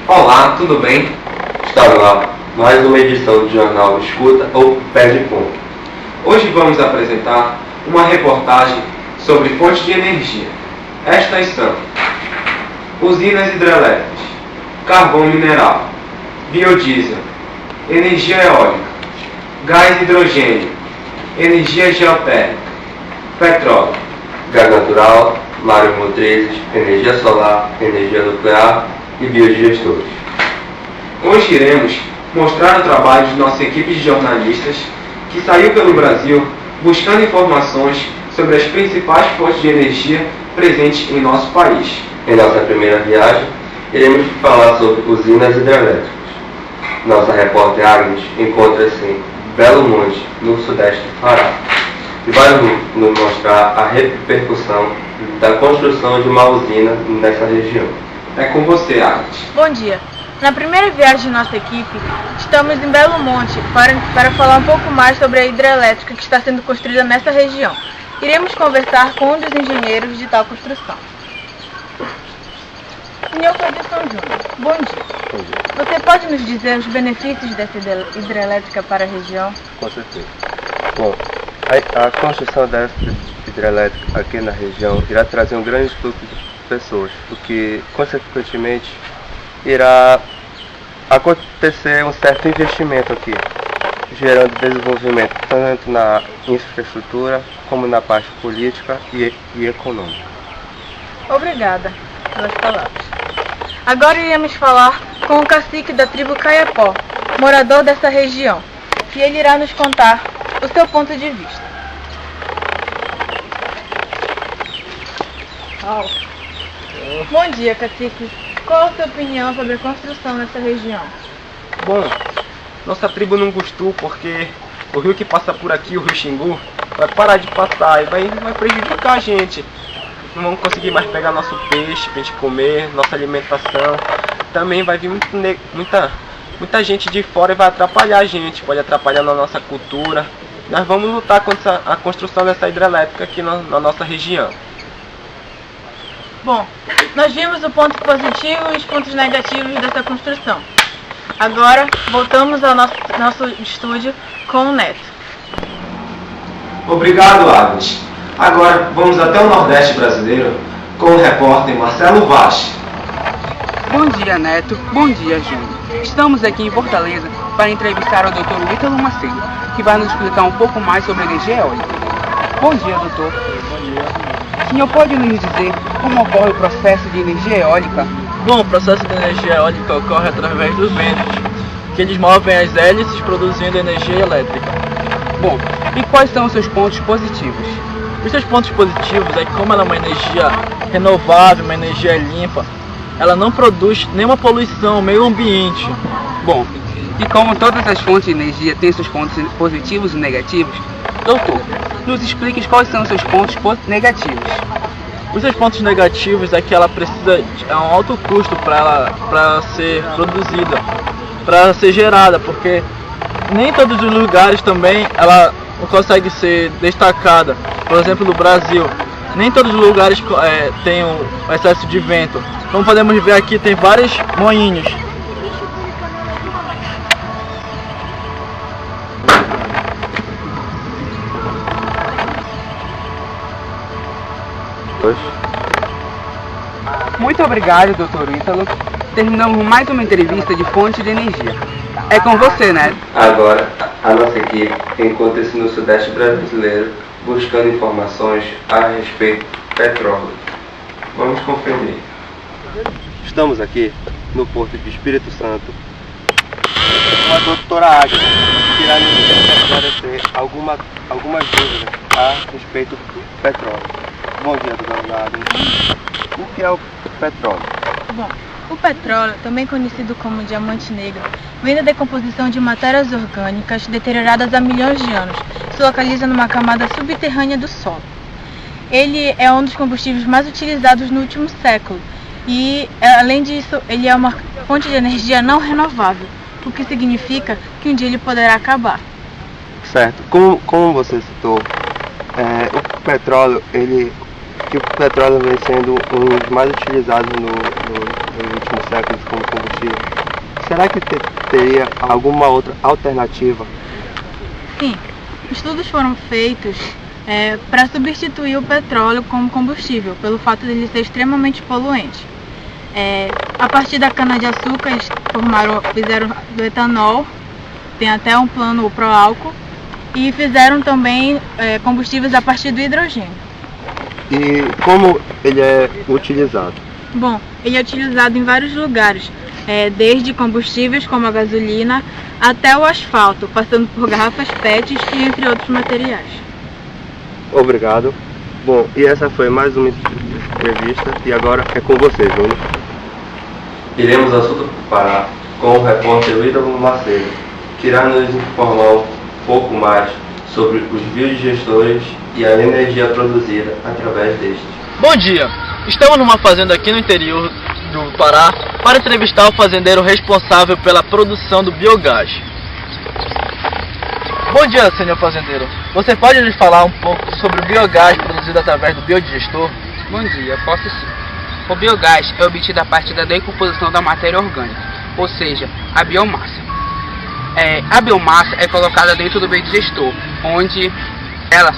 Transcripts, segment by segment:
Olá, tudo bem? Está no ar mais uma edição do jornal Escuta ou Perde Ponto. Hoje vamos apresentar uma reportagem sobre fontes de energia. Estas são: usinas hidrelétricas, carvão mineral, biodiesel, energia eólica, gás hidrogênio, energia geotérmica, petróleo, Gás natural, mareomotrizes, energia solar, energia nuclear e biodigestores. Hoje iremos mostrar o trabalho de nossa equipe de jornalistas que saiu pelo Brasil buscando informações sobre as principais fontes de energia presentes em nosso país. Em nossa primeira viagem, iremos falar sobre usinas hidrelétricas. Nossa repórter Agnes encontra-se em Belo Monte, no sudeste do Pará, e vai nos mostrar a repercussão da construção de uma usina nessa região. É com você, Agnes. Bom dia. Na primeira viagem de nossa equipe, estamos em Belo Monte para falar um pouco mais sobre a hidrelétrica que está sendo construída nessa região. Iremos conversar com um dos engenheiros de tal construção. Senhor Fredson Júnior, bom dia. Bom dia. Você pode nos dizer os benefícios dessa hidrelétrica para a região? Com certeza. Bom, a construção dessa hidrelétrica aqui na região irá trazer um grande fluxo de pessoas, o que, consequentemente, irá acontecer um certo investimento aqui, gerando desenvolvimento tanto na infraestrutura como na parte política e econômica. Obrigada pelas palavras. Agora iremos falar com o cacique da tribo Caiapó, morador dessa região, e ele irá nos contar o seu ponto de vista. Bom dia, cacique. Qual a sua opinião sobre a construção nessa região? Bom, nossa tribo não gostou porque o rio que passa por aqui, o rio Xingu, vai parar de passar e vai prejudicar a gente. Não vamos conseguir mais pegar nosso peixe pra gente comer, nossa alimentação. Também vai vir muita gente de fora e vai atrapalhar a gente, pode atrapalhar na nossa cultura. Nós vamos lutar contra a construção dessa hidrelétrica aqui na nossa região. Bom, nós vimos o ponto positivo e os pontos negativos dessa construção. Agora, voltamos ao nosso estúdio com o Neto. Obrigado, Agnes. Agora vamos até o Nordeste brasileiro com o repórter Marcelo Vaz. Bom dia, Neto. Bom dia, Júnior. Estamos aqui em Fortaleza para entrevistar o Dr. Ítalo Macedo, que vai nos explicar um pouco mais sobre energia eólica. Bom dia, doutor. Bom dia. O senhor pode nos dizer como ocorre o processo de energia eólica? Bom, o processo de energia eólica ocorre através dos ventos, que eles movem as hélices produzindo energia elétrica. Bom, e quais são os seus pontos positivos? Os seus pontos positivos é que, como ela é uma energia renovável, uma energia limpa, ela não produz nenhuma poluição ao meio ambiente. Bom, e como todas as fontes de energia têm seus pontos positivos e negativos, doutor, nos explique quais são os seus pontos negativos. Os seus pontos negativos é que ela precisa de um alto custo para ser produzida, para ser gerada, porque nem todos os lugares também ela consegue ser destacada. Por exemplo, no Brasil, nem todos os lugares têm um excesso de vento. Como podemos ver aqui, tem vários moinhos. Muito obrigado, Dr. Ítalo. Terminamos mais uma entrevista de fonte de energia. É com você, Neto. Agora, a nossa equipe encontra-se no sudeste brasileiro buscando informações a respeito do petróleo. Vamos conferir. Estamos aqui no Porto de Espírito Santo com a doutora Agnes, que irá nos esclarecer algumas dúvidas a respeito do petróleo. Bom dia, doutora Agnes. O que é o petróleo? Bom, o petróleo, também conhecido como diamante negro, vem da decomposição de matérias orgânicas deterioradas há milhões de anos. Se localiza numa camada subterrânea do solo. Ele é um dos combustíveis mais utilizados no último século e, além disso, ele é uma fonte de energia não renovável, o que significa que um dia ele poderá acabar. Certo. Como você citou, o petróleo vem sendo um dos mais utilizados nos últimos séculos como combustível. combustível. Será que teria alguma outra alternativa? Sim, estudos foram feitos para substituir o petróleo como combustível, pelo fato de ele ser extremamente poluente. A partir da cana-de-açúcar, eles fizeram do etanol, tem até um plano pro álcool, e fizeram também combustíveis a partir do hidrogênio. E como ele é utilizado? Bom, ele é utilizado em vários lugares, desde combustíveis como a gasolina até o asfalto, passando por garrafas PET e entre outros materiais. Obrigado. Bom, e essa foi mais uma entrevista e agora é com você, Júnior. Iremos ao sul do Pará com o repórter Ítalo Macedo, que irá nos informar um pouco mais sobre os biodigestores e a energia produzida através destes. Bom dia! Estamos numa fazenda aqui no interior do Pará para entrevistar o fazendeiro responsável pela produção do biogás. Bom dia, senhor fazendeiro. Você pode nos falar um pouco sobre o biogás produzido através do biodigestor? Bom dia, posso sim. O biogás é obtido a partir da decomposição da matéria orgânica, ou seja, a biomassa. A biomassa é colocada dentro do biodigestor, onde ela,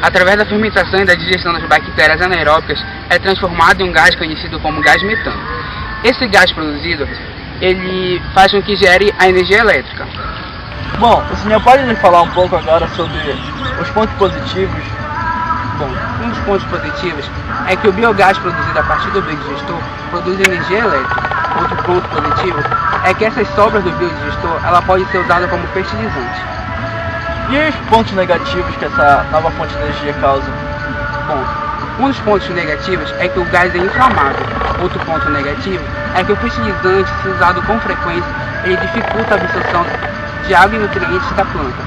através da fermentação e da digestão das bactérias anaeróbicas, é transformada em um gás conhecido como gás metano. Esse gás produzido, ele faz com que gere a energia elétrica. Bom, o senhor pode nos falar um pouco agora sobre os pontos positivos? Bom, um dos pontos positivos é que o biogás produzido a partir do biodigestor produz energia elétrica. Outro ponto positivo é que essas sobras do biodigestor ela pode ser usada como fertilizante. E os pontos negativos que essa nova fonte de energia causa? Bom, um dos pontos negativos é que o gás é inflamável. Outro ponto negativo é que o fertilizante, se usado com frequência, ele dificulta a absorção de água e nutrientes da planta.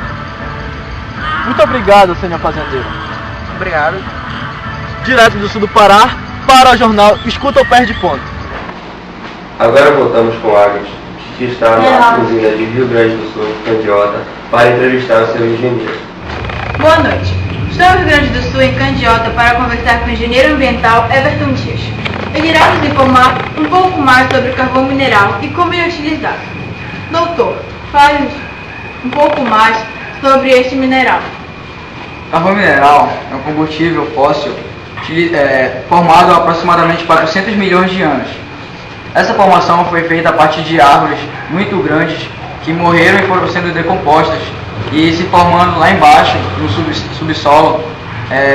Muito obrigado, senhor fazendeiro. Obrigado. Direto do sul do Pará, para o jornal Escuta ou Perde Ponto. Agora voltamos com Agnes, que está na usina de Rio Grande do Sul, Candiota, para entrevistar o seu engenheiro. Boa noite. Estou no Rio Grande do Sul, em Candiota, para conversar com o engenheiro ambiental Everton Dias. Ele irá nos informar um pouco mais sobre o carvão mineral e como ele é utilizado. Doutor, fale-nos um pouco mais sobre este mineral. Carvão mineral é um combustível fóssil formado há aproximadamente 400 milhões de anos. Essa formação foi feita a partir de árvores muito grandes que morreram e foram sendo decompostas e se formando lá embaixo, no subsolo,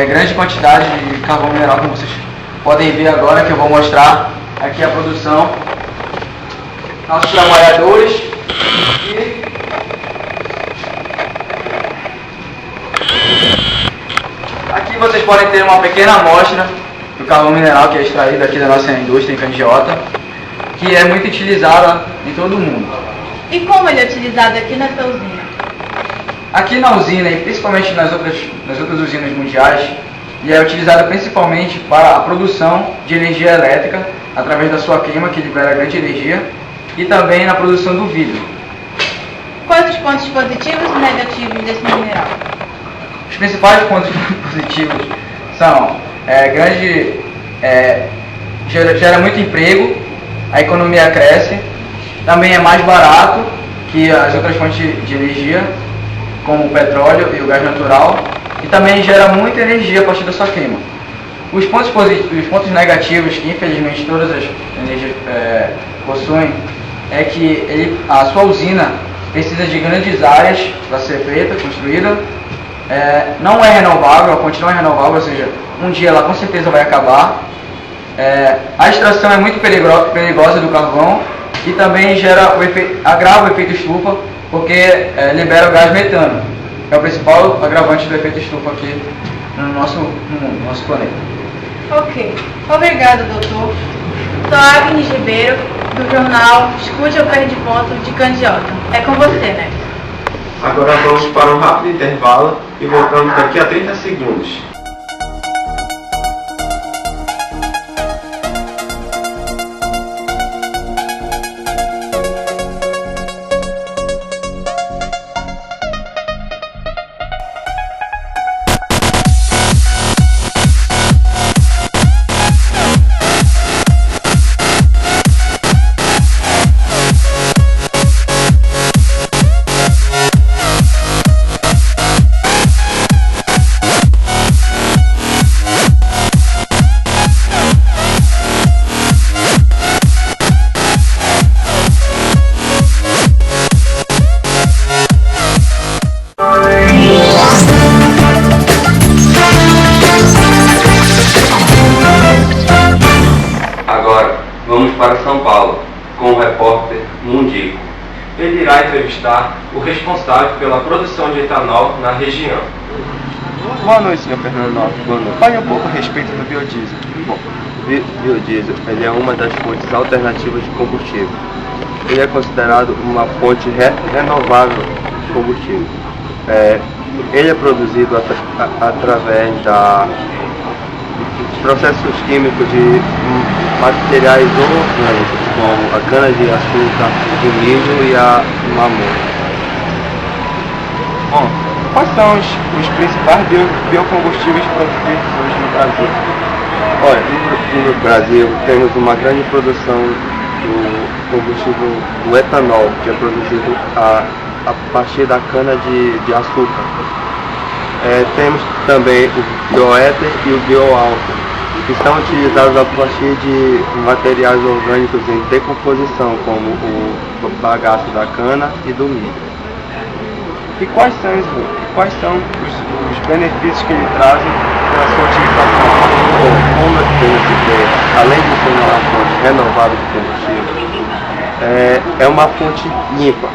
grande quantidade de carvão mineral, como vocês podem ver agora, que eu vou mostrar aqui a produção. Nossos trabalhadores e aqui vocês podem ter uma pequena amostra do carvão mineral que é extraído aqui da nossa indústria em Candiota, que é muito utilizada em todo o mundo. E como ele é utilizado aqui nessa usina? Aqui na usina e principalmente nas outras usinas mundiais, ele é utilizado principalmente para a produção de energia elétrica através da sua queima, que libera grande energia, e também na produção do vidro. Quais os pontos positivos e negativos desse mineral? Os principais pontos positivos são gera muito emprego, a economia cresce, também é mais barato que as outras fontes de energia, como o petróleo e o gás natural, e também gera muita energia a partir da sua queima. Os pontos negativos que infelizmente todas as energias possuem é que a sua usina precisa de grandes áreas para ser feita, construída. Não é renovável, a fonte não é renovável, ou seja, um dia ela com certeza vai acabar. A extração é muito perigosa do carvão e também agrava o efeito estufa, porque libera o gás metano. É o principal agravante do efeito estufa aqui no nosso planeta. Ok. Obrigado, doutor. Sou Agnes Ribeiro, do jornal Escute ou Perde Ponto de Candiota. É com você, né? Agora vamos para um rápido intervalo e voltamos daqui a 30 segundos. Mundico. Ele irá entrevistar o responsável pela produção de etanol na região. Boa noite, senhor Fernando Nobre. Boa noite. Fale um pouco a respeito do biodiesel. Bom, o biodiesel ele é uma das fontes alternativas de combustível. Ele é considerado uma fonte renovável de combustível. Ele é produzido através de processos químicos de materiais orgânicos, como a cana-de-açúcar, o milho e a mamona. Bom, quais são os principais biocombustíveis produzidos hoje no Brasil? Olha, no Brasil temos uma grande produção do combustível do etanol, que é produzido a partir da cana de açúcar. Temos também o bioéter e o bioálcool, que são utilizados a partir de materiais orgânicos em decomposição, como o bagaço da cana e do milho. E quais são os benefícios que ele trazem pela sua utilização? Bom, como eu citei, além de ser uma fonte renovável de combustível, é uma fonte limpa,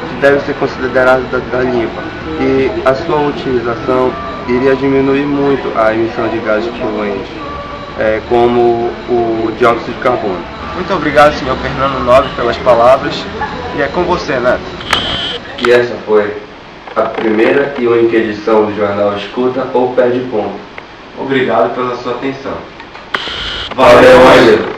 que deve ser considerada limpa, e a sua utilização iria diminuir muito a emissão de gases poluentes, como o dióxido de carbono. Muito obrigado, senhor Fernando Nobre, pelas palavras. E é com você, Neto. E essa foi a primeira e única edição do jornal Escuta ou Perde Ponto. Obrigado pela sua atenção. Valeu, Ângelo!